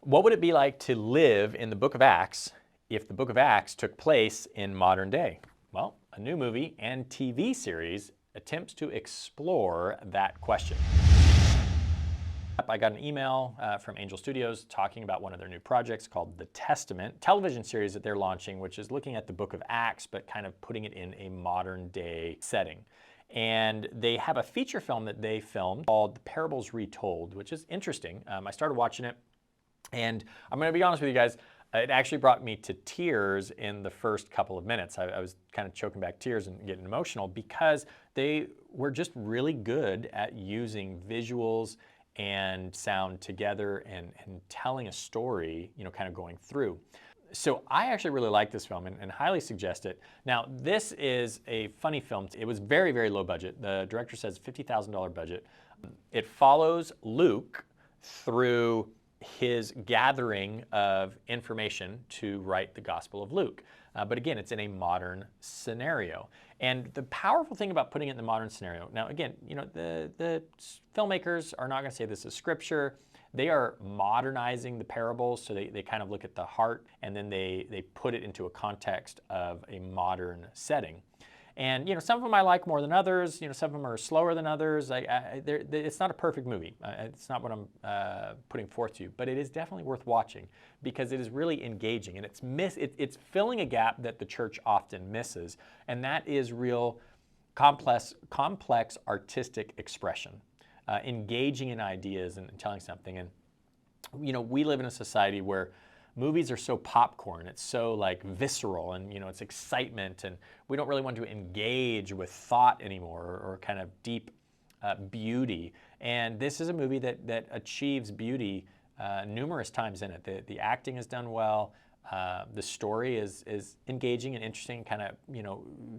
What would it be like to live in the book of Acts if the book of Acts took place in modern day? Well, a new movie and TV series attempts to explore that question. I got an email from Angel Studios talking about one of their new projects called The Testament, television series that they're launching, which is looking at the book of Acts, but kind of putting it in a modern day setting. And they have a feature film that they filmed called Parables Retold, which is interesting. I started watching it, and I'm going to be honest with you guys, it actually brought me to tears in the first couple of minutes. I was kind of choking back tears and getting emotional because they were just really good at using visuals and sound together and telling a story, kind of going through. So I actually really like this film and highly suggest it. Now, this is a funny film. It was very, very low budget. The director says $50,000 budget. It follows Luke through his gathering of information to write the Gospel of Luke. But again, it's in a modern scenario. And the powerful thing about putting it in the modern scenario, now again, the filmmakers are not going to say this is scripture. They are modernizing the parables, so they kind of look at the heart and then they put it into a context of a modern setting. And some of them I like more than others. Some of them are slower than others. It's not a perfect movie. It's not what I'm putting forth to you, but it is definitely worth watching because it is really engaging and it's filling a gap that the church often misses, and that is real complex artistic expression, engaging in ideas and telling something. And we live in a society where movies are so popcorn, it's so like visceral, and it's excitement, and we don't really want to engage with thought anymore or kind of deep beauty. And this is a movie that achieves beauty numerous times in it. The acting is done well. The story is engaging and interesting, kind of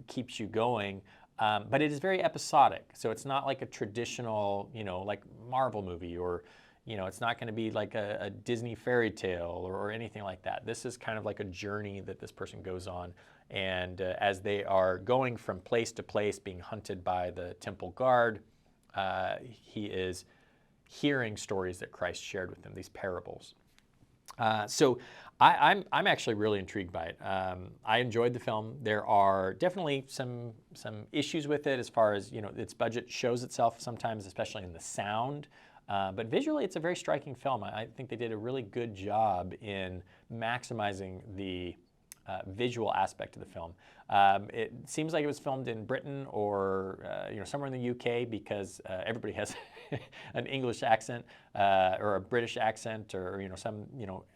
keeps you going. But it is very episodic, so it's not like a traditional like Marvel movie, or it's not going to be like a Disney fairy tale or anything like that. This is kind of like a journey that this person goes on. And as they are going from place to place, being hunted by the temple guard, he is hearing stories that Christ shared with them, these parables. So I'm actually really intrigued by it. I enjoyed the film. There are definitely some issues with it as far as, its budget shows itself sometimes, especially in the sound. But visually, it's a very striking film. I think they did a really good job in maximizing the visual aspect of the film. It seems like it was filmed in Britain or somewhere in the UK because everybody has an English accent or a British accent or some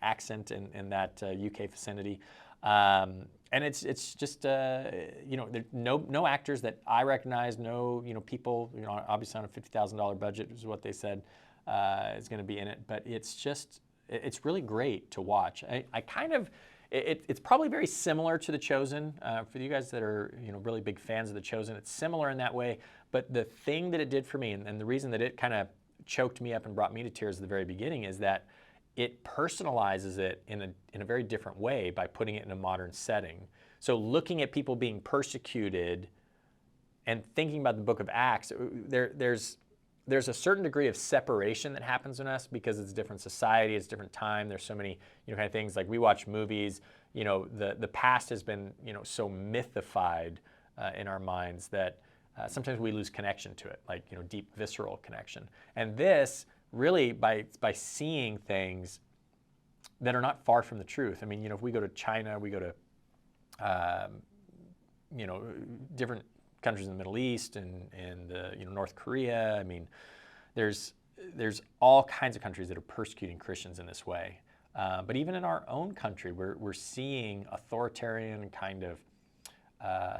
accent in that UK vicinity. And it's just there's no actors that I recognize, no people obviously on a $50,000 budget is what they said is going to be in it, but it's really great to watch. I kind of it's probably very similar to The Chosen. For you guys that are really big fans of The Chosen, it's similar in that way. But the thing that it did for me, and the reason that it kind of choked me up and brought me to tears at the very beginning, is that it personalizes it in a very different way by putting it in a modern setting. So looking at people being persecuted and thinking about the book of Acts, there's a certain degree of separation that happens in us because it's a different society, it's a different time. There's so many kind of things, like we watch movies, the past has been so mythified in our minds that sometimes we lose connection to it, like deep visceral connection. And this really, by seeing things that are not far from the truth. I mean, if we go to China, we go to different countries in the Middle East and North Korea. I mean, there's all kinds of countries that are persecuting Christians in this way. But even in our own country, we're seeing authoritarian kind of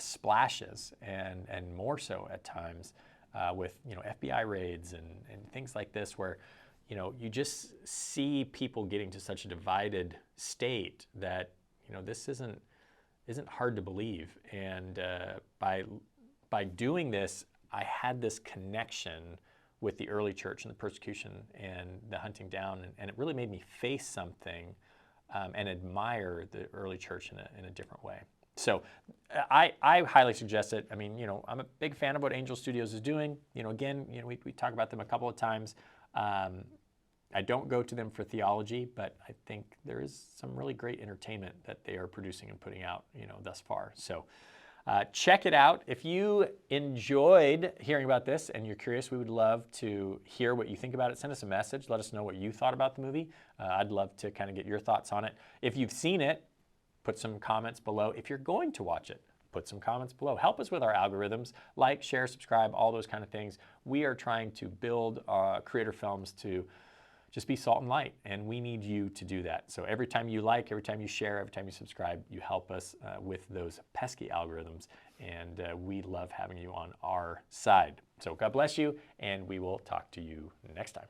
splashes, and more so at times with FBI raids and things like this, where you just see people getting to such a divided state that this isn't hard to believe. And by doing this, I had this connection with the early church and the persecution and the hunting down, and it really made me face something and admire the early church in a different way. So I highly suggest it. I mean, I'm a big fan of what Angel Studios is doing. Again, we talk about them a couple of times. I I don't go to them for theology, but I think there is some really great entertainment that they are producing and putting out, thus far. So check it out. If you enjoyed hearing about this and you're curious, we would love to hear what you think about it. Send us a message. Let us know what you thought about the movie. I'd love to kind of get your thoughts on it. If you've seen it, put some comments below. If you're going to watch it, put some comments below. Help us with our algorithms. Like, share, subscribe, all those kind of things. We are trying to build creator films to just be salt and light, and we need you to do that. So every time you like, every time you share, every time you subscribe, you help us with those pesky algorithms, and we love having you on our side. So God bless you, and we will talk to you next time.